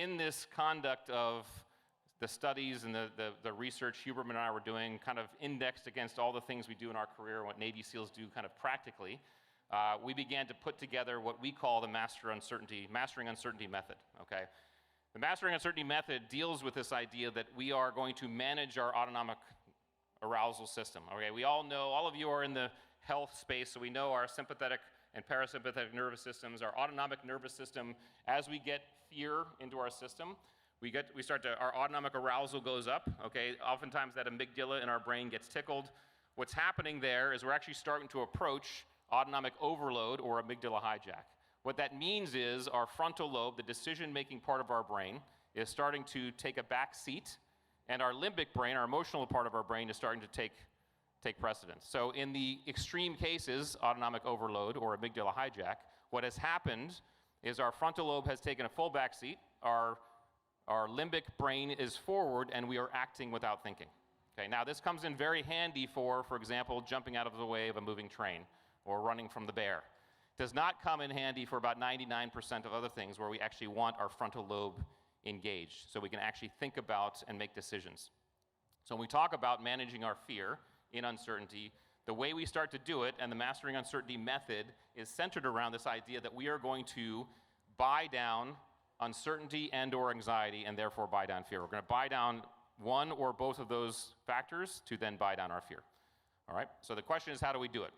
in this conduct of the studies and the research Huberman and I were doing, kind of indexed against all the things we do in our career and what Navy SEALs do kind of practically, we began to put together what we call the Mastering Uncertainty method, okay? The Mastering Uncertainty method deals with this idea that we are going to manage our autonomic arousal system, okay? We all know, all of you are in the health space, so we know our sympathetic and parasympathetic nervous systems, our autonomic nervous system. As we get fear into our system, our autonomic arousal goes up, okay? Oftentimes that amygdala in our brain gets tickled. What's happening there is we're actually starting to approach autonomic overload or amygdala hijack. What that means is our frontal lobe, the decision-making part of our brain, is starting to take a back seat, and our limbic brain, our emotional part of our brain, is starting to take precedence. So in the extreme cases, autonomic overload or amygdala hijack, what has happened is our frontal lobe has taken a full back seat, our limbic brain is forward, and we are acting without thinking. Okay, now this comes in very handy for example, jumping out of the way of a moving train or running from the bear. Does not come in handy for about 99% of other things where we actually want our frontal lobe engaged, so we can actually think about and make decisions. So when we talk about managing our fear in uncertainty, the way we start to do it, and the Mastering Uncertainty method, is centered around this idea that we are going to buy down uncertainty and or anxiety, and therefore buy down fear. We're going to buy down one or both of those factors to then buy down our fear. All right, so the question is, how do we do it?